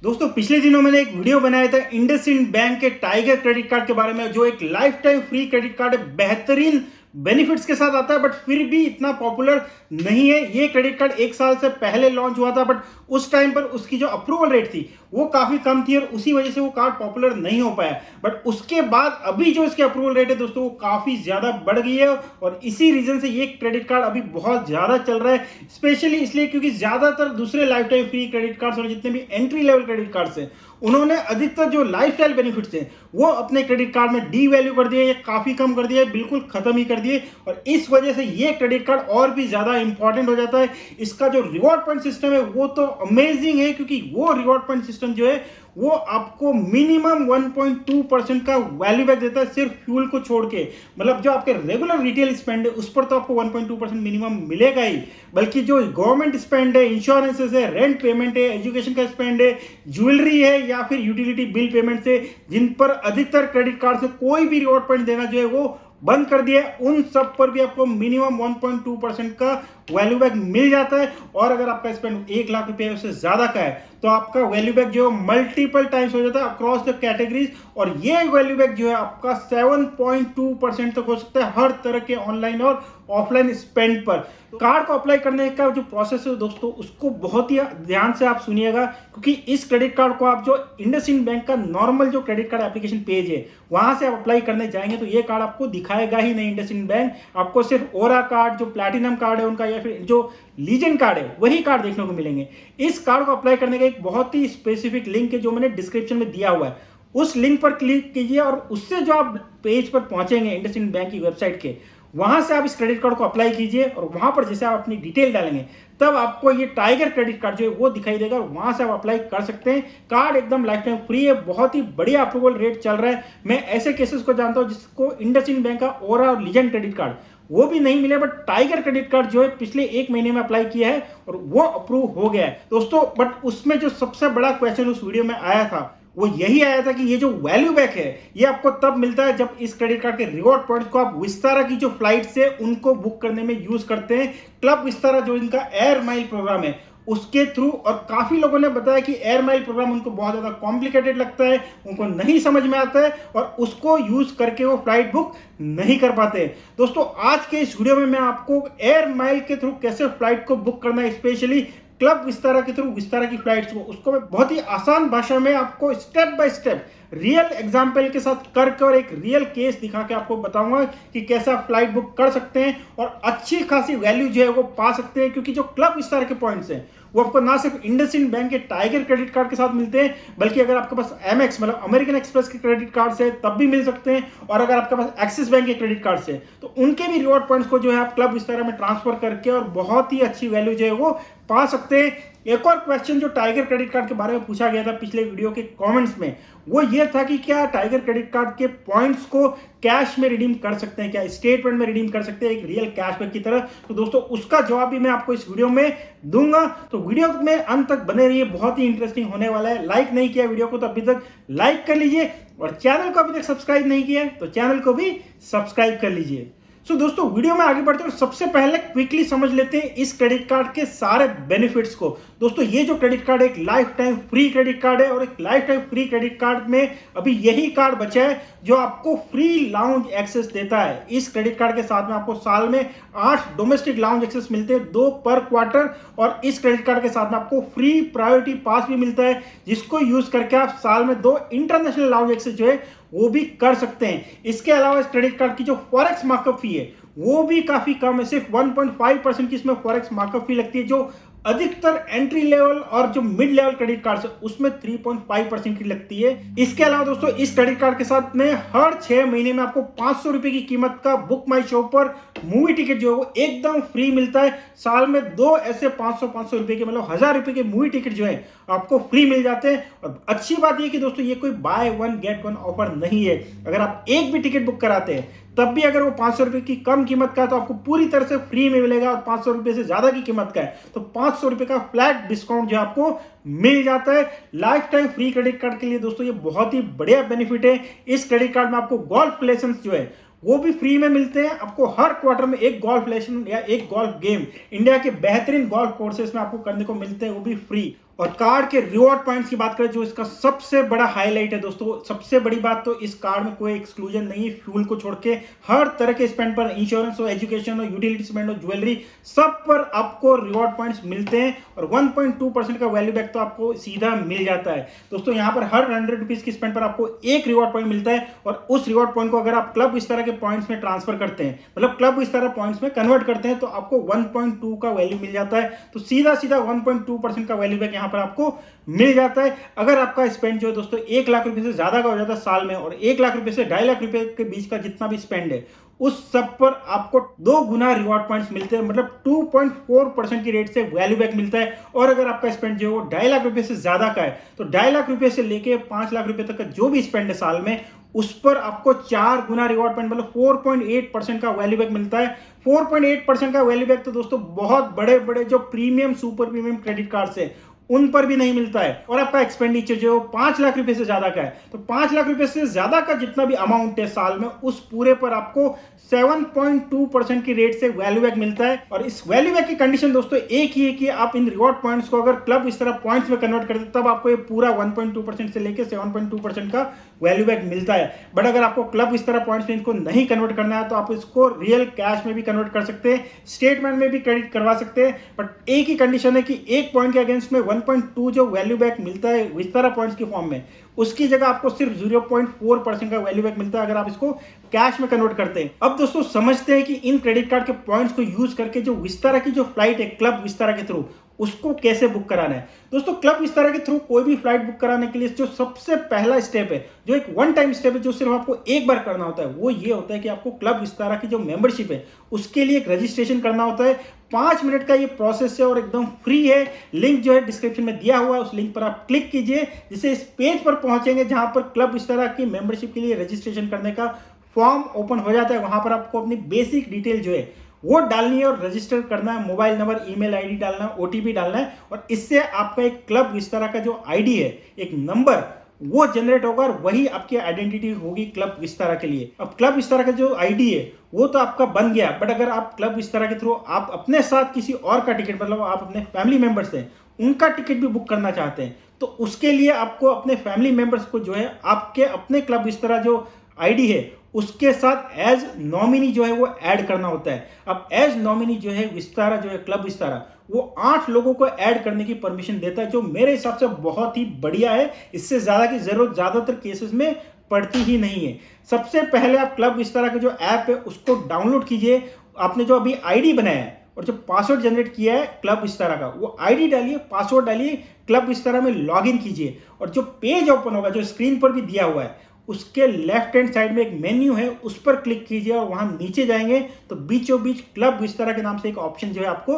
दोस्तों पिछले दिनों मैंने एक वीडियो बनाया था इंडसइंड बैंक के टाइगर क्रेडिट कार्ड के बारे में, जो एक life time free credit card है। बेहतरीन बेनिफिट्स के साथ आता है, बट फिर भी इतना पॉपुलर नहीं है। ये क्रेडिट कार्ड एक साल से पहले लॉन्च हुआ था, बट उस टाइम पर उसकी जो अप्रूवल रेट थी वो काफी कम थी और उसी वजह से वो कार्ड पॉपुलर नहीं हो पाया। बट उसके बाद अभी जो इसकी अप्रूवल रेट है दोस्तों, वो काफी ज्यादा बढ़ गई है और इसी रीजन से ये क्रेडिट कार्ड अभी बहुत ज्यादा चल रहा है। स्पेशली इसलिए क्योंकि ज्यादातर दूसरे life time free credit cards और जितने भी एंट्री लेवल क्रेडिट कार्ड्स हैं, उन्होंने अधिकतर जो लाइफस्टाइल बेनिफिट्स हैं वो अपने क्रेडिट कार्ड में डी वैल्यू कर दिए या काफी कम कर दिए, बिल्कुल खत्म ही कर दिए। और इस वजह से ये क्रेडिट कार्ड और भी ज्यादा इंपॉर्टेंट हो जाता है। इसका जो रिवॉर्ड पॉइंट सिस्टम है वो तो अमेजिंग है, क्योंकि वो रिवॉर्ड पॉइंट सिस्टम जो है वो आपको मिनिमम 1.2% का वैल्यू बैक देता है, सिर्फ फ्यूल को छोड़ के। मतलब जो आपके रेगुलर रिटेल स्पेंड है उस पर तो आपको 1.2% मिनिमम मिलेगा ही, बल्कि जो गवर्नमेंट स्पेंड है, इंश्योरेंसेस है, रेंट पेमेंट है, एजुकेशन का स्पेंड है, ज्वेलरी है या फिर यूटिलिटी बिल पेमेंट से, जिन पर अधिकतर क्रेडिट कार्ड से कोई भी रिवॉर्ड पॉइंट देना जो है वो बंद कर दिया है, उन सब पर भी आपको मिनिमम 1.2% का वैल्यू बैक मिल जाता है। और अगर आपका स्पेंड 1 लाख रुपए उससे ज्यादा का है तो आपका वैल्यू बैक जो मल्टीपल टाइम्स हो जाता है अक्रॉस द कैटेगरीज। और ये वैल्यू बैक जो है आपका 7.2% तक हो सकता है हर तरह के ऑनलाइन और ऑफलाइन स्पेंड पर। कार्ड को अप्लाई करने का जो प्रोसेस है दोस्तों, उसको बहुत ही ध्यान से आप सुनिएगा, क्योंकि इस क्रेडिट कार्ड को आप जो इंडसइंड बैंक का नॉर्मल जो क्रेडिट कार्ड एप्लीकेशन पेज है वहां से आप अप्लाई करने जाएंगे तो ये कार्ड आपको दिखाएगा ही नहीं इंडसइंड बैंक। आपको सिर्फ ओरा कार्ड, जो प्लैटिनम कार्ड है उनका, या फिर जो लीजेंड कार्ड है, वही कार्ड देखने को मिलेंगे। इस कार्ड को अप्लाई करने का एक बहुत ही स्पेसिफिक लिंक है जो मैंने डिस्क्रिप्शन में दिया हुआ है, उस लिंक पर क्लिक कीजिए और उससे जो आप पेज पर पहुंचेंगे इंडसइंड बैंक की वेबसाइट के, वहां से आप इस क्रेडिट कार्ड को अप्लाई कीजिए और वहां पर जैसे आप अपनी डिटेल डालेंगे तब आपको ये टाइगर क्रेडिट कार्ड जो है वो दिखाई देगा और वहां से आप अप्लाई कर सकते हैं। कार्ड एकदम लाइफ टाइम फ्री है, बहुत ही बढ़िया अप्रूवल रेट चल रहा है। मैं ऐसे केसेस को जानता हूं जिसको इंडसइंड बैंक का ओरा और लीजेंड क्रेडिट कार्ड वो भी नहीं मिले, बट टाइगर क्रेडिट कार्ड जो है पिछले 1 महीने में अप्लाई किया है और वो अप्रूव हो गया है दोस्तों। बट उसमें जो सबसे बड़ा क्वेश्चन उस वीडियो में आया था वो यही आया था कि ये जो वैल्यू बैक है ये आपको तब मिलता है जब इस क्रेडिट कार्ड के रिवॉर्ड पॉइंट्स को आप विस्तारा की जो फ्लाइट्स है उनको बुक करने में यूज करते हैं। क्लब विस्तारा जो इनका एयर माइल प्रोग्राम है उसके थ्रू। और काफी लोगों ने बताया कि एयर माइल प्रोग्राम उनको बहुत ज्यादा कॉम्प्लिकेटेड लगता है, उनको नहीं समझ में आता है और उसको यूज करके वो फ्लाइट बुक नहीं कर पाते। दोस्तों आज के इस वीडियो में मैं आपको एयर माइल के थ्रू कैसे फ्लाइट को बुक करना है, स्पेशली क्लब विस्तारा के थ्रू विस्तारा की फ्लाइट्स को, उसको मैं बहुत ही आसान भाषा में आपको step by step real example के साथ करके और एक रियल केस दिखा के आपको बताऊंगा कि कैसे आप फ्लाइट बुक कर सकते हैं और अच्छी खासी वैल्यू जो है वो पा सकते हैं। क्योंकि जो क्लब विस्तारा के पॉइंट्स हैं वो आपको ना सिर्फ इंडसइंड बैंक के टाइगर क्रेडिट कार्ड के साथ मिलते हैं, बल्कि अगर आपके पास एमएक्स मतलब अमेरिकन एक्सप्रेस के क्रेडिट कार्ड से तब भी मिल सकते हैं। और अगर आपके पास एक्सिस बैंक के क्रेडिट कार्ड से तो उनके भी रिवॉर्ड पॉइंट्स को जो है आप क्लब विस्तारा में ट्रांसफर करके और बहुत ही अच्छी वैल्यू जो है वो पा सकते हैं। एक और क्वेश्चन जो टाइगर क्रेडिट कार्ड के बारे में पूछा गया था पिछले वीडियो के कमेंट्स में, वो ये था कि क्या टाइगर क्रेडिट कार्ड के पॉइंट्स को कैश में रिडीम कर सकते हैं, क्या स्टेटमेंट में रिडीम कर सकते हैं एक रियल कैशबैक की तरह। तो दोस्तों उसका जवाब भी मैं आपको इस वीडियो में दूंगा, तो वीडियो में अंत तक बने रहिए, बहुत ही इंटरेस्टिंग होने वाला है। लाइक नहीं किया वीडियो को तो अभी तक लाइक कर लीजिए और चैनल को अभी तक सब्सक्राइब नहीं किया तो चैनल को भी सब्सक्राइब कर लीजिए। सो दोस्तों वीडियो में आगे बढ़ते हैं और सबसे पहले क्विकली समझ लेते हैं इस क्रेडिट कार्ड के सारे बेनिफिट्स को। दोस्तों ये जो क्रेडिट कार्ड एक life time free credit card है और एक life time free credit card में अभी यही कार्ड बचा है जो आपको फ्री लाउंज एक्सेस देता है। इस क्रेडिट कार्ड के साथ में आपको साल में 8 डोमेस्टिक लाउंज एक्सेस मिलते हैं, 2 पर क्वार्टर। और इस क्रेडिट कार्ड के साथ में आपको फ्री प्रायोरिटी पास भी मिलता है, जिसको यूज करके आप साल में 2 इंटरनेशनल लाउंज एक्सेस जो है वो भी कर सकते हैं। इसके अलावा इस क्रेडिट कार्ड की जो फॉरेक्स मार्कअप फी है वो भी काफी कम है, सिर्फ 1.5% की इसमें फॉरेक्स मार्कअप फी लगती है, जो अधिकतर एंट्री लेवल और जो मिड लेवल क्रेडिट कार्ड है उसमें 3.5% की लगती है। इसके अलावा दोस्तों इस क्रेडिट कार्ड के साथ में हर 6 महीने में आपको 500 रुपए की कीमत का बुक माई शो पर मूवी टिकट जो है वो एकदम फ्री मिलता है। साल में 2 ऐसे 500 रुपए के मतलब 1000 रुपए के मूवी टिकट जो है आपको फ्री मिल जाते हैं। और अच्छी बात यह कि दोस्तों ये कोई by one get one offer नहीं है। अगर आप एक भी टिकट बुक कराते हैं तब भी अगर वो 500 रुपए की कम कीमत का है तो आपको पूरी तरह से फ्री में मिलेगा, और 500 रुपए से ज्यादा की कीमत का है तो 500 रुपए का फ्लैट डिस्काउंट जो आपको मिल जाता है। Life time free credit card के लिए दोस्तों ये बहुत ही बढ़िया बेनिफिट है। इस क्रेडिट कार्ड में आपको गोल्फ लेसन जो है वो भी फ्री में मिलते हैं। आपको हर क्वार्टर में एक गोल्फ लेसन या एक गोल्फ गेम इंडिया के बेहतरीन गोल्फ कोर्सेस में आपको करने को मिलते हैं, वो भी फ्री। और कार्ड के रिवॉर्ड पॉइंट्स की बात करें, जो इसका सबसे बड़ा हाईलाइट है दोस्तों, सबसे बड़ी बात तो इस कार्ड में कोई एक्सक्लूजन नहीं है। फ्यूल को छोड़ के हर तरह के स्पेंड पर, इंश्योरेंस हो, एजुकेशन हो, यूटिलिटी स्पेंड हो, ज्वेलरी, सब पर आपको रिवॉर्ड पॉइंट्स मिलते हैं और 1.2% का वैल्यू बैक तो आपको सीधा मिल जाता है दोस्तों। यहाँ पर हर 100 रुपीज की स्पेंड पर आपको एक रिवॉर्ड पॉइंट मिलता है और उस रिवॉर्ड पॉइंट को अगर आप क्लब इस तरह के पॉइंट्स में ट्रांसफर करते हैं, मतलब क्लब इस तरह पॉइंट्स में कन्वर्ट करते हैं, तो आपको 1.2 का वैल्यू मिल जाता है। तो सीधा सीधा 1.2% का वैल्यू बैक यहाँ पर आपको मिल जाता है। अगर आपका स्पेंड जो है दोस्तों 1 लाख रुपए से ज्यादा का हो जाता है साल में, और 1 लाख रुपए से 2.5 लाख रुपए के बीच का जितना भी स्पेंड है, उस सब पर आपको 2 गुना रिवॉर्ड पॉइंट्स मिलते हैं, मतलब 2.4% की रेट से वैल्यू बैक मिलता है। और अगर आपका स्पेंड जो है 2.5 लाख रुपए से ज्यादा का है, तो 2.5 लाख रुपए से लेके 5 लाख रुपए तक का जो भी स्पेंड है साल में, उस पर आपको 4 गुना रिवॉर्ड पॉइंट, मतलब 4.8% का वैल्यू बैक मिलता है। 4.8% का वैल्यू बैक तो दोस्तों बहुत बड़े बड़े जो premium, super premium credit card है उन पर भी नहीं मिलता है। और आपका एक्सपेंडिचर जो 5 लाख रुपए से ज्यादा का है, तो 5 लाख रुपए से ज्यादा का जितना भी अमाउंट है साल में, उस पूरे पर आपको 7.2% की रेट से वैल्यू बैक मिलता है। और इस वैल्यू बैक की कंडीशन दोस्तों एक ही है कि आप इन रिवॉर्ड पॉइंट्स को अगर क्लब इस तरह पॉइंट्स में कन्वर्ट करते, तब आपको ये पूरा 1.2% से लेकर 7.2% का वैल्यू बैक मिलता है। बट अगर आपको क्लब इस तरह पॉइंट्स में इनको नहीं कन्वर्ट करना है, तो आप इसको रियल कैश में भी कन्वर्ट कर सकते हैं, स्टेटमेंट में भी क्रेडिट करवा सकते हैं। बट एक ही कंडीशन है कि एक पॉइंट के अगेंस्ट में 1.2 जो वैल्यू बैक मिलता है विस्तारा पॉइंट्स की फॉर्म में, उसकी जगह आपको सिर्फ 0.4% का वैल्यू बैक मिलता है अगर आप इसको कैश में कन्वर्ट करते हैं। अब दोस्तों समझते हैं कि इन क्रेडिट कार्ड के पॉइंट्स को यूज करके जो विस्तारा की जो फ्लाइट है क्लब विस्तारा के थ्रू, उसको कैसे बुक कराना है। दोस्तों क्लब विस्तारा के थ्रू कोई भी फ्लाइट बुक कराने के लिए जो सबसे पहला स्टेप है, जो एक वन टाइम स्टेप है, जो सिर्फ आपको एक बार करना होता है, वो ये होता है कि आपको क्लब विस्तारा की जो मेंबरशिप है उसके लिए एक रजिस्ट्रेशन करना होता है। 5 मिनट का ये प्रोसेस है और एकदम फ्री है। लिंक जो है डिस्क्रिप्शन में दिया हुआ है, उस लिंक पर आप क्लिक कीजिए, जिससे इस पेज पर पहुंचेंगे जहां पर क्लब विस्तारा की मेंबरशिप के लिए रजिस्ट्रेशन करने का फॉर्म ओपन हो जाता है। वहां पर आपको अपनी बेसिक डिटेल जो है वो डालनी है और रजिस्टर करना है, मोबाइल नंबर, ईमेल आईडी डालना है, ओटीपी डालना है, और इससे आपका एक क्लब विस्तारा का जो आईडी है, एक नंबर, वो जनरेट होगा और वही आपकी आइडेंटिटी होगी क्लब विस्तारा के लिए। अब क्लब विस्तारा का जो आईडी है वो तो आपका बन गया, बट अगर आप क्लब विस्तारा के थ्रू आप अपने साथ किसी और का टिकट, मतलब आप अपने फैमिली मेंबर्स हैं उनका टिकट भी बुक करना चाहते हैं, तो उसके लिए आपको अपने फैमिली मेंबर्स को जो है आपके अपने क्लब विस्तारा जो आईडी है उसके साथ एज नॉमिनी जो है वो ऐड करना होता है। अब एज नॉमिनी जो है विस्तारा, जो है क्लब विस्तारा, वो 8 लोगों को ऐड करने की परमिशन देता है, जो मेरे हिसाब से बहुत ही बढ़िया है। इससे ज्यादा की जरूरत ज्यादातर केसेस में पड़ती ही नहीं है। सबसे पहले आप क्लब विस्तारा का जो ऐप है उसको डाउनलोड कीजिए। आपने जो अभी आईडी बनाया है और जो पासवर्ड जनरेट किया है क्लब विस्तारा का, वो आईडी डालिए, पासवर्ड डालिए, क्लब विस्तारा में लॉगिन कीजिए, और जो पेज ओपन होगा, जो स्क्रीन पर भी दिया हुआ है, उसके लेफ्ट हैंड साइड में एक मेन्यू है, उस पर क्लिक कीजिए और वहां नीचे जाएंगे तो बीचों बीच क्लब विस्तारा के नाम से एक ऑप्शन जो है आपको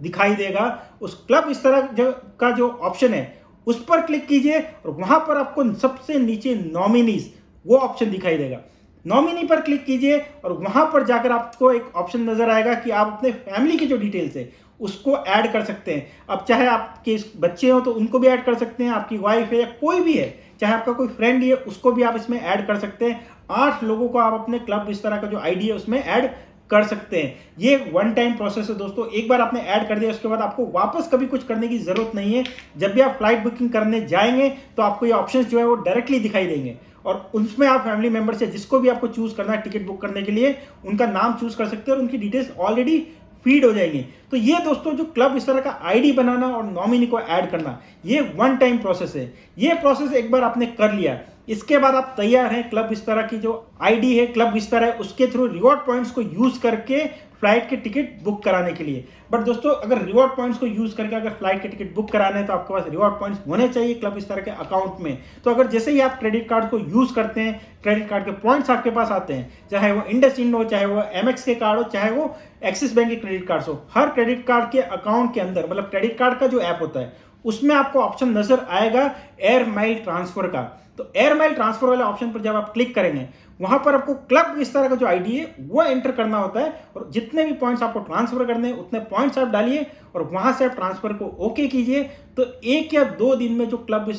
दिखाई देगा। उस क्लब विस्तारा का जो ऑप्शन है उस पर क्लिक कीजिए और वहां पर आपको सबसे नीचे नॉमिनीज वो ऑप्शन दिखाई देगा। नॉमिनी पर क्लिक कीजिए और वहां पर जाकर आपको एक ऑप्शन नजर आएगा कि आप अपने फैमिली की जो डिटेल्स है उसको ऐड कर सकते हैं। अब चाहे आपके बच्चे हो तो उनको भी ऐड कर सकते हैं, आपकी वाइफ है या कोई भी है, चाहे आपका कोई फ्रेंड ही है, उसको भी आप इसमें ऐड कर सकते हैं। 8 लोगों को आप अपने क्लब विस्तारा का जो आईडी है उसमें ऐड कर सकते हैं। ये वन टाइम प्रोसेस है दोस्तों, एक बार आपने ऐड कर दिया उसके बाद आपको वापस कभी कुछ करने की जरूरत नहीं है। जब भी आप फ्लाइट बुकिंग करने जाएंगे तो आपको ये ऑप्शंस जो है वो डायरेक्टली दिखाई देंगे और उसमें आप फैमिली मेंबर से जिसको भी आपको चूज करना है टिकट बुक करने के लिए, उनका नाम चूज कर सकते हैं और उनकी डिटेल्स ऑलरेडी फीड हो जाएंगी। तो ये दोस्तों जो क्लब विस्तारा का आईडी बनाना और नॉमिनी को ऐड करना, ये वन टाइम प्रोसेस है। ये प्रोसेस एक बार आपने कर लिया, इसके बाद आप तैयार हैं क्लब विस्तारा की जो आईडी है क्लब विस्तारा है उसके थ्रू रिवॉर्ड पॉइंट्स को यूज करके फ्लाइट के टिकट बुक कराने के लिए। बट दोस्तों अगर रिवॉर्ड पॉइंट्स को यूज करके अगर फ्लाइट के टिकट बुक कराने हैं तो आपके पास रिवॉर्ड पॉइंट्स होने चाहिए क्लब विस्तारा के अकाउंट में। तो अगर जैसे ही आप क्रेडिट कार्ड को यूज करते हैं, क्रेडिट कार्ड के पॉइंट्स आपके पास आते हैं, चाहे वो इंडसइंड हो, चाहे वो एमएक्स के कार्ड हो, चाहे वो एक्सिस बैंक के क्रेडिट कार्ड हो, हर क्रेडिट कार्ड के अकाउंट के अंदर, मतलब क्रेडिट कार्ड का जो ऐप होता है उसमें आपको ऑप्शन नजर आएगा एयर माइल ट्रांसफर का। तो एयर माइल ट्रांसफर वाले ऑप्शन पर जब आप क्लिक करेंगे, वहां पर आपको क्लब विस्तारा का जो आईडी है वो एंटर करना होता है और जितने भी पॉइंट्स आपको ट्रांसफर करने हैं उतने पॉइंट्स आप डालिए और वहां से आप ट्रांसफर को ओके कीजिए। तो 1 या 2 दिन में जो क्लब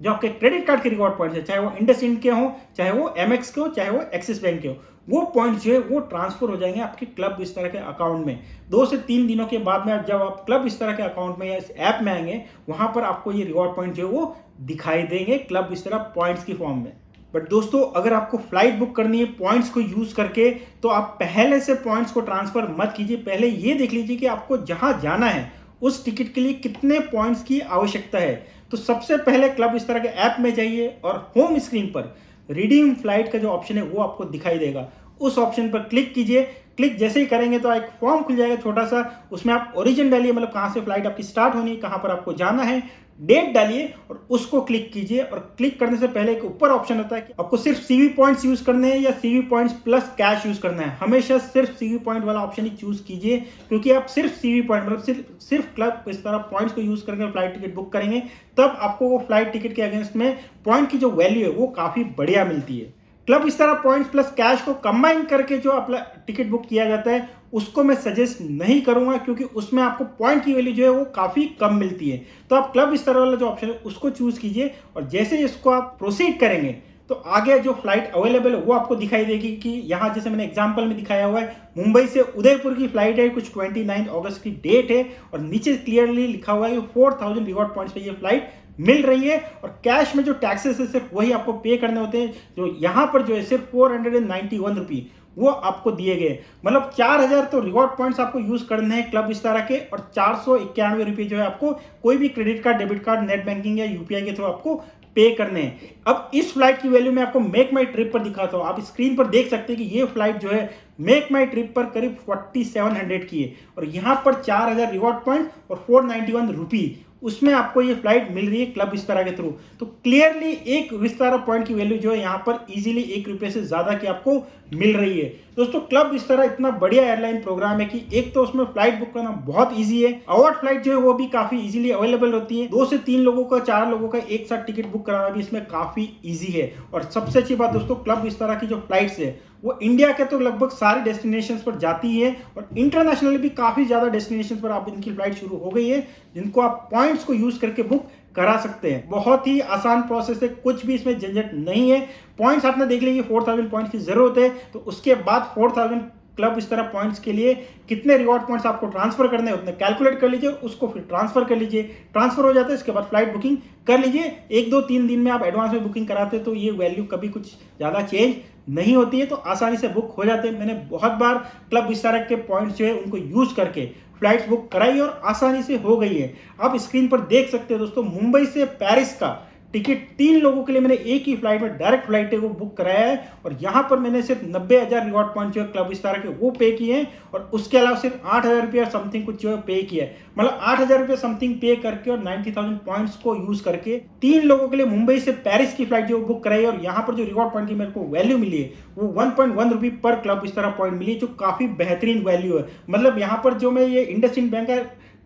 जो आपके क्रेडिट कार्ड के रिवॉर्ड पॉइंट्स है, चाहे वो इंडसइंड के हो, चाहे वो एमएक्स के हो, चाहे वो एक्सिस बैंक के हो, वो पॉइंट्स जो है वो ट्रांसफर हो जाएंगे आपके क्लब इस तरह के अकाउंट में। 2 से 3 दिनों के बाद में जब आप क्लब इस तरह के अकाउंट में या इस ऐप में आएंगे, वहां पर आपको ये रिवॉर्ड पॉइंट जो है वो दिखाई देंगे क्लब इस तरह पॉइंट्स की फॉर्म में। बट दोस्तों, अगर आपको फ्लाइट बुक करनी है पॉइंट्स को यूज करके, तो आप पहले से पॉइंट्स को ट्रांसफर मत कीजिए। पहले ये देख लीजिए कि आपको जहां जाना है उस टिकट के लिए कितने पॉइंट्स की आवश्यकता है। तो सबसे पहले क्लब इस तरह के ऐप में जाइए और होम स्क्रीन पर रिडीम फ्लाइट का जो ऑप्शन है वो आपको दिखाई देगा। उस ऑप्शन पर क्लिक कीजिए। क्लिक जैसे ही करेंगे तो एक फॉर्म खुल जाएगा छोटा सा, उसमें आप ओरिजिन डालिए, मतलब कहां से फ्लाइट आपकी स्टार्ट होनी है, कहां पर आपको जाना है, डेट डालिए और उसको क्लिक कीजिए। और क्लिक करने से पहले एक ऊपर ऑप्शन होता है कि आपको सिर्फ सीवी पॉइंट्स यूज करने हैं या CV points plus cash use करना है। हमेशा सिर्फ सीवी पॉइंट वाला ऑप्शन ही चूज कीजिए, क्योंकि आप सिर्फ सीवी पॉइंट मतलब सिर्फ क्लब इस तरह पॉइंट्स को यूज करके फ्लाइट टिकट बुक करेंगे, तब आपको वो फ्लाइट टिकट के अगेंस्ट में पॉइंट की जो वैल्यू है वो काफी बढ़िया मिलती है। क्लब इस तरह पॉइंट्स प्लस कैश को कंबाइन करके जो अपना टिकट बुक किया जाता है उसको मैं सजेस्ट नहीं करूंगा, क्योंकि उसमें आपको पॉइंट की वैल्यू जो है वो काफी कम मिलती है। तो आप क्लब इस तरह वाला जो ऑप्शन है उसको चूज कीजिए और जैसे इसको आप प्रोसीड करेंगे तो आगे जो फ्लाइट अवेलेबल है वो आपको दिखाई देगी कि यहाँ जैसे मैंने एग्जांपल में दिखाया हुआ है, मुंबई से उदयपुर की फ्लाइट है, कुछ 29 अगस्त की डेट है और नीचे क्लियरली लिखा हुआ है 4000 रिवॉर्ड पॉइंट्स पे ये फ्लाइट मिल रही है। और कैश में जो टैक्सेस है सिर्फ वही आपको पे करने होते हैं, जो यहाँ पर जो है सिर्फ 491 रुपी वो आपको दिए गए। मतलब 4000 तो रिवॉर्ड पॉइंट्स आपको यूज करने हैं क्लब इस तरह के, और 491 रुपये जो है आपको कोई भी credit card, debit card, net banking या यूपीआई के थ्रू आपको पे करने हैं। अब इस फ्लाइट की वैल्यू मैं आपको मेक माई ट्रिप पर दिखाता हूं। आप स्क्रीन पर देख सकते हैं कि ये फ्लाइट जो है मेक माई ट्रिप पर करीब 4700 की है और यहां पर 4000 रिवॉर्ड पॉइंट और 491 रुपी उसमें आपको ये फ्लाइट मिल रही है क्लब विस्तारा के थ्रू। तो क्लियरली एक विस्तारा पॉइंट की वैल्यू जो है यहाँ पर इजीली 1 रुपये से ज्यादा की आपको मिल रही है। दोस्तों, क्लब विस्तारा इतना बढ़िया एयरलाइन प्रोग्राम है कि एक तो उसमें फ्लाइट बुक करना बहुत इजी है, अवॉर्ड फ्लाइट जो है वो भी काफी इजीली अवेलेबल होती है। 2 से 3 लोगों का, 4 लोगों का एक साथ टिकट बुक कराना भी इसमें काफी इजी है। और सबसे अच्छी बात दोस्तों, क्लब विस्तारा की जो फ्लाइट्स है वो इंडिया के तो लगभग सारे डेस्टिनेशंस पर जाती है और इंटरनेशनली भी काफी ज्यादा डेस्टिनेशंस पर आप इनकी फ्लाइट शुरू हो गई है, जिनको आप पॉइंट्स को यूज करके बुक करा सकते हैं। बहुत ही आसान प्रोसेस है, कुछ भी इसमें झंझट नहीं है। पॉइंट्स आपने देख लिए 4000 पॉइंट्स की जरूरत है, तो उसके बाद 4000 क्लब इस तरह पॉइंट्स के लिए कितने रिवॉर्ड पॉइंट्स आपको ट्रांसफर करने हैं उतने कैलकुलेट कर लीजिए, उसको फिर ट्रांसफर कर लीजिए। ट्रांसफर हो जाता है, इसके बाद फ्लाइट बुकिंग कर लीजिए। 1, 2, 3 दिन में आप एडवांस में बुकिंग कराते हैं तो ये वैल्यू कभी कुछ ज्यादा चेंज नहीं होती है, तो आसानी से बुक हो जाते हैं। मैंने बहुत बार क्लब इस तरह के पॉइंट्स जो है उनको यूज करके फ्लाइट्स बुक कराई और आसानी से हो गई है। आप स्क्रीन पर देख सकते हैं दोस्तों, मुंबई से पेरिस का टिकट 3 लोगों के लिए मैंने एक ही फ्लाइट में डायरेक्ट फ्लाइट को बुक कराया है और यहां पर मैंने सिर्फ 90,000 रिवॉर्ड पॉइंट जो है क्लब विस्तारा के वो पे किए हैं और उसके अलावा सिर्फ 8,000 रुपया समथिंग कुछ जो है पे किया है। मतलब 8,000 रुपया समथिंग पे करके और 90,000 पॉइंट्स को यूज करके 3 लोगों के लिए मुंबई से पेरिस की फ्लाइट जो बुक कराई और यहाँ पर जो रिवॉर्ड पॉइंट की मेरे को वैल्यू मिली है वो 1.1 रुपी पर क्लब विस्तारा पॉइंट मिली है, जो काफी बेहतरीन वैल्यू है। मतलब यहाँ पर जो मैं ये इंडसइंड बैंक का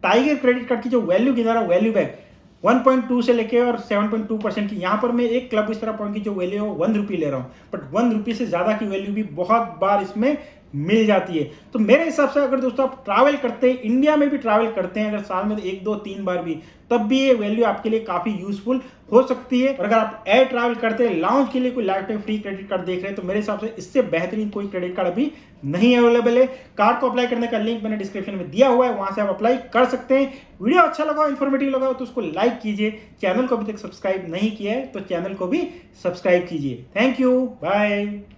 टाइगर क्रेडिट कार्ड की जो वैल्यू गिना रहा हूँ, वैल्यू बैक 1.2 से लेके और 7.2% की, यहाँ पर मैं एक क्लब इस तरह पॉइंट की जो वैल्यू है 1 रुपी ले रहा हूँ, बट 1 रुपी से ज्यादा की वैल्यू भी बहुत बार इसमें मिल जाती है। तो मेरे हिसाब से अगर दोस्तों आप ट्रैवल करते हैं, इंडिया में भी ट्रैवल करते हैं अगर साल में 1, 2, 3 बार भी, तब भी ये वैल्यू आपके लिए काफी यूजफुल हो सकती है। और अगर आप एयर ट्रैवल करते हैं, लाउंज के लिए कोई life time free credit card देख रहे हैं, तो मेरे हिसाब से इससे बेहतरीन कोई क्रेडिट कार्ड अभी नहीं अवेलेबल है। कार्ड को अप्लाई करने का लिंक मैंने डिस्क्रिप्शन में दिया हुआ है, वहां से आप अप्लाई कर सकते हैं। वीडियो अच्छा लगा, इन्फॉर्मेटिव लगा तो उसको लाइक कीजिए। चैनल को अभी तक सब्सक्राइब नहीं किया है तो चैनल को भी सब्सक्राइब कीजिए। Thank you, bye.